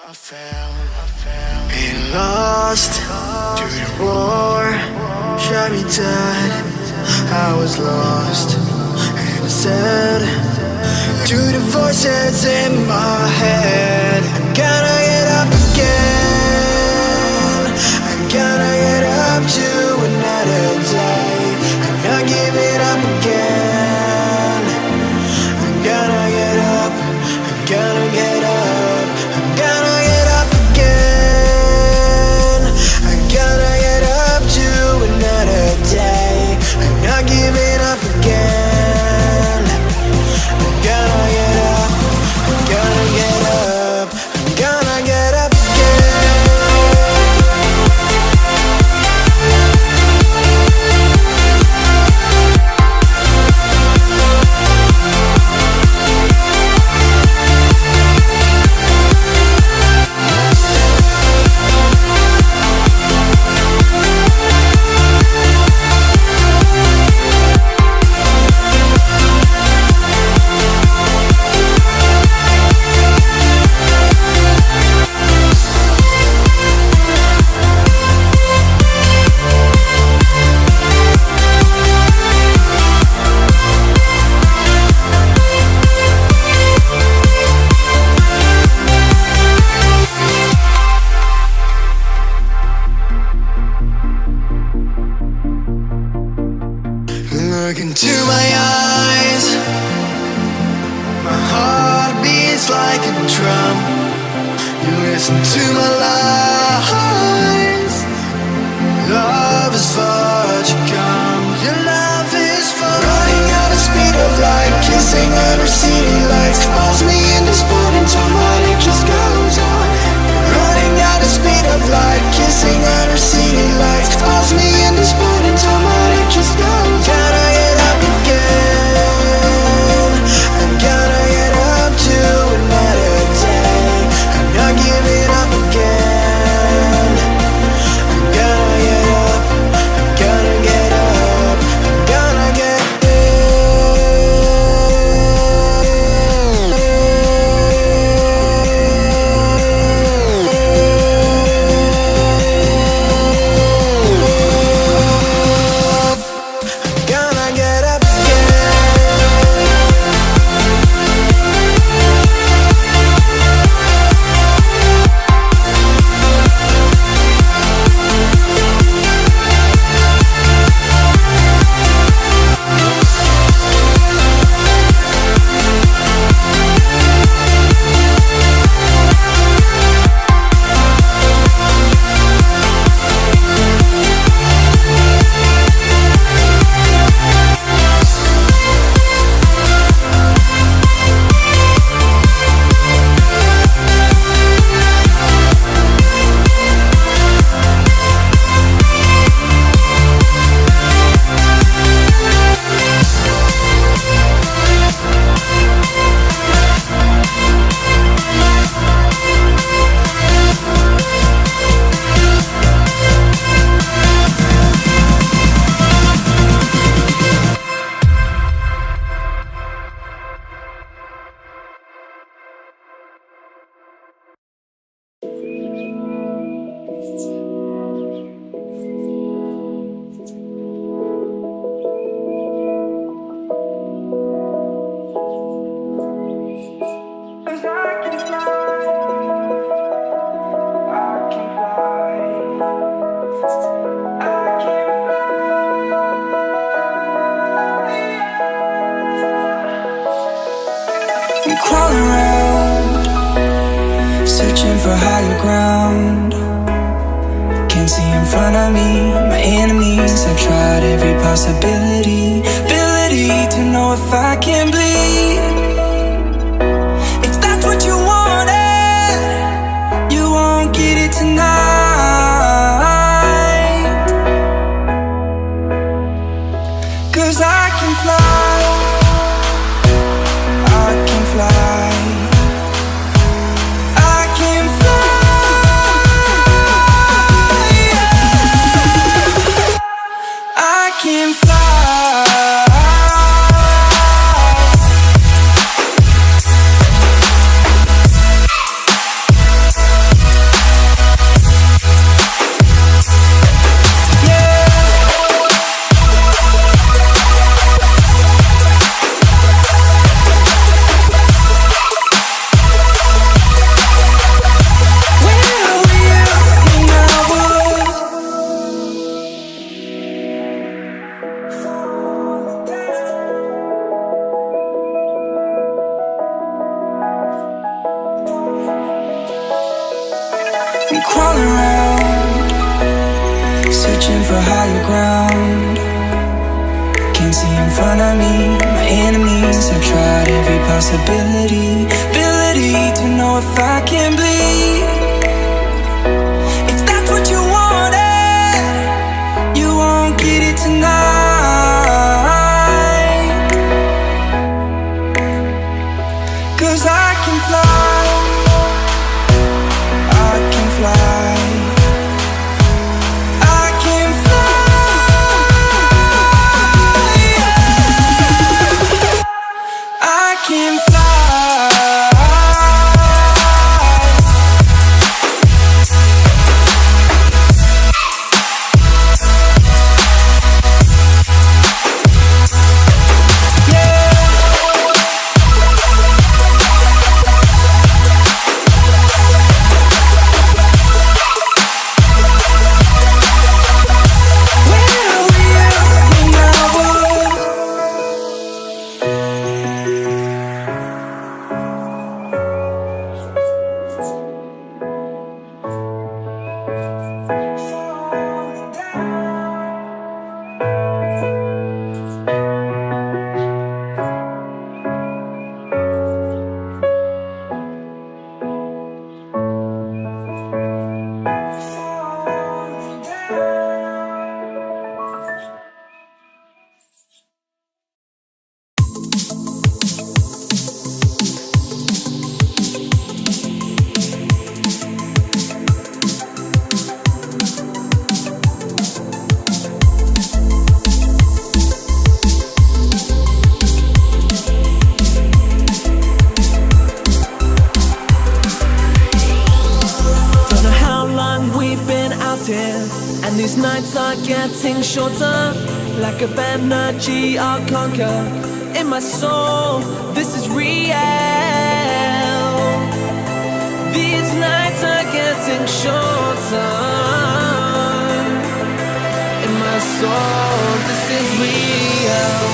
Been lost to the war, shot me dead. I was lost and I said to the voices in my head, I gotta get up again. I gotta get up to another day. I'm not giving up again. I gotta get up. I gotta get up. I gotta get up again. I gotta get up to another day. I'm not giving up again. I gotta get up. I gotta get up. I gotta get up Look into my eyes. My heart beats like a drum. You listen to my lies. Love is far to come. Your love is far. Running at the speed of light, kissing under city lights. Calls me in this spot until my heart just goes on. Running at the speed of light, kissing under city lights. Calls me in this spot until my heart just goes on. Crawling around, searching for higher ground. Can't see in front of me, my enemies. I've tried every possibility, ability to know if I can bleed. If that's what you wanted, you won't get it tonight. 'Cause I can fly, I can fly, I can fly, yeah. I can fly. crawling around, searching for higher ground. Can't see in front of me, my enemies. I've tried every possibility, ability to know if I can bleed. If that's what you wanted, you won't get it tonight. 'Cause I can fly, I can fly. Can fly. And these nights are getting shorter, lack of energy I'll conquer. In my soul, this is real. These nights are getting shorter. In my soul, this is real.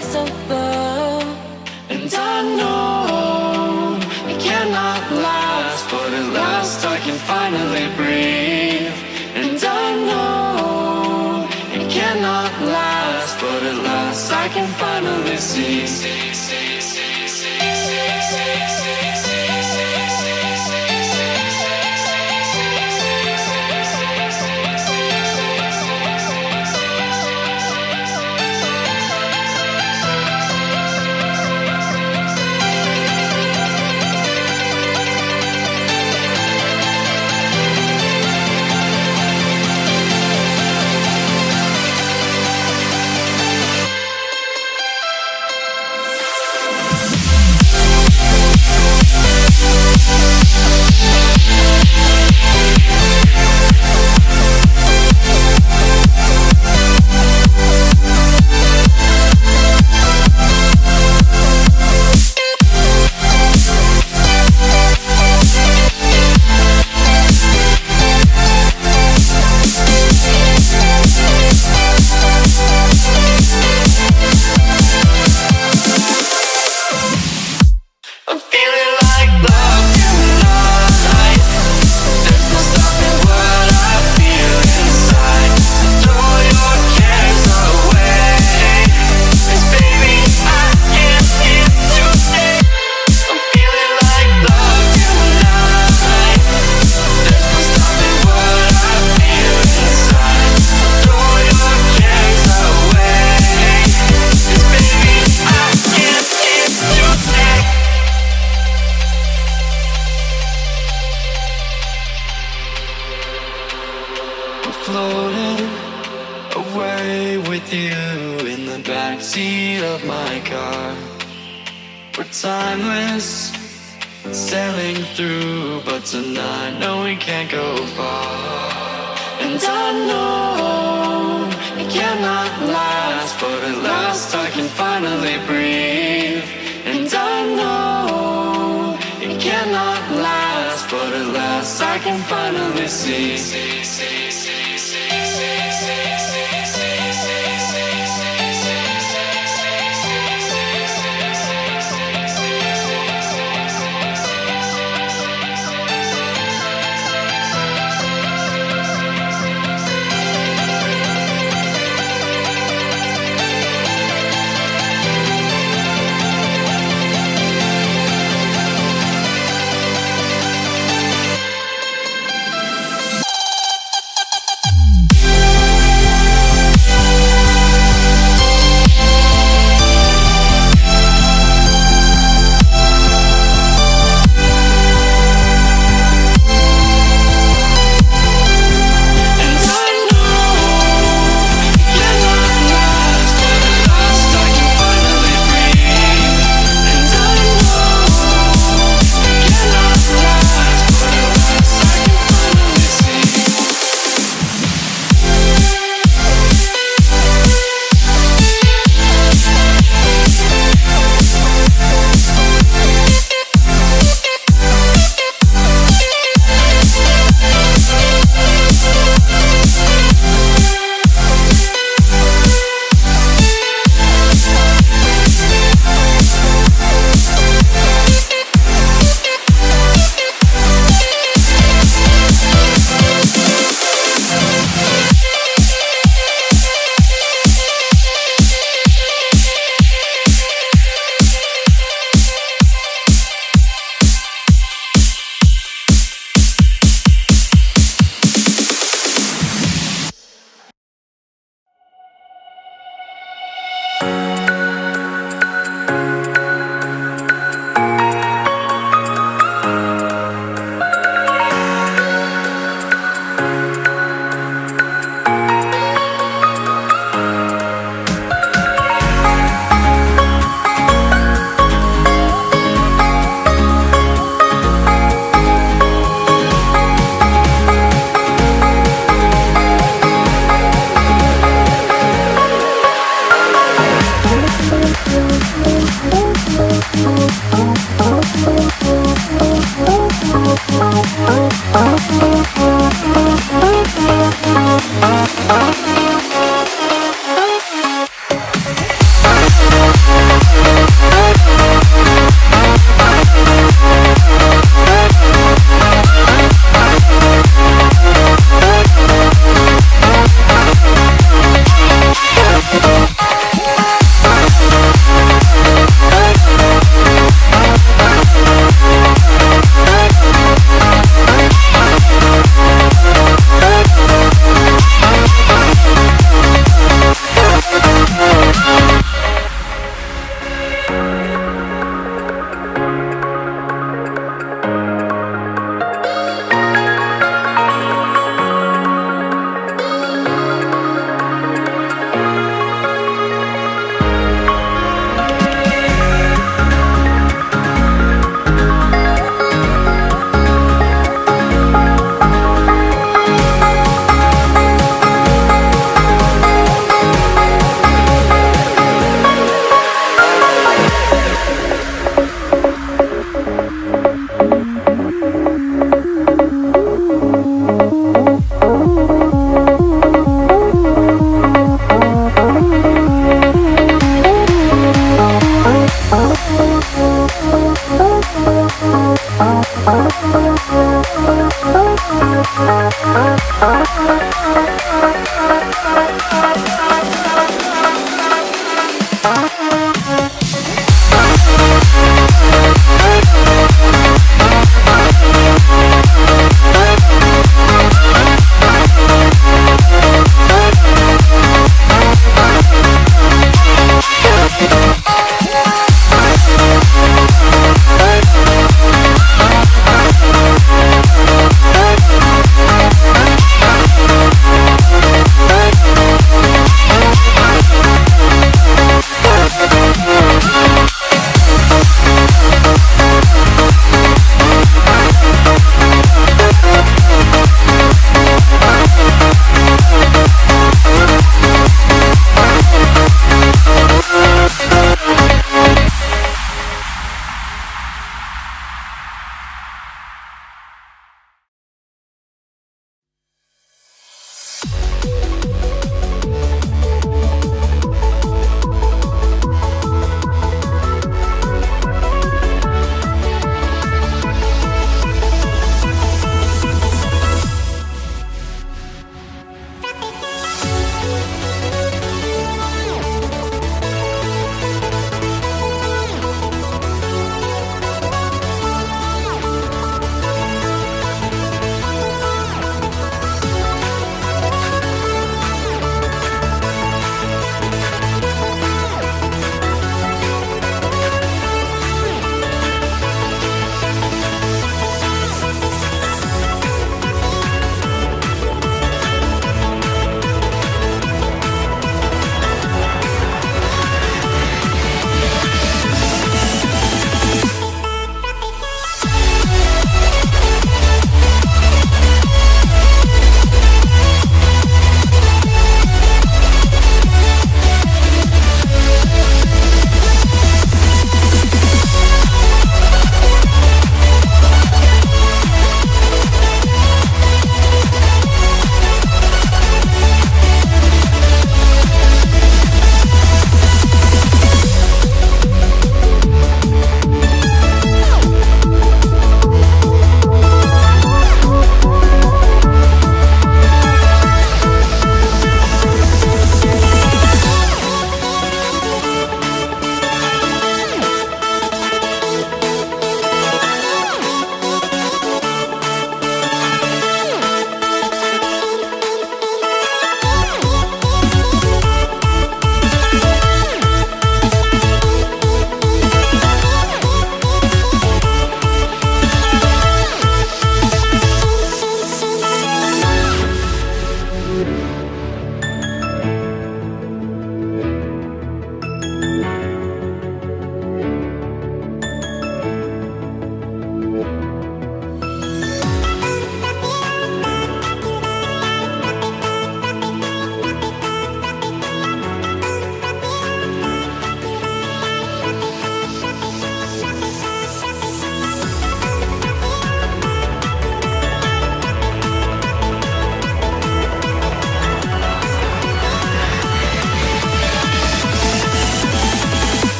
slice of love. And I know it cannot last, but at last I can finally breathe. And I know it cannot last, but at last I can finally see. Floating away with you in the backseat of my car. We're timeless, sailing through, but tonight, no, we can't go far. And I know it cannot last, but at last I can finally breathe. And I know it cannot last, but at last I can finally see.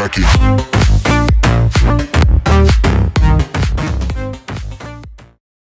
Crack it.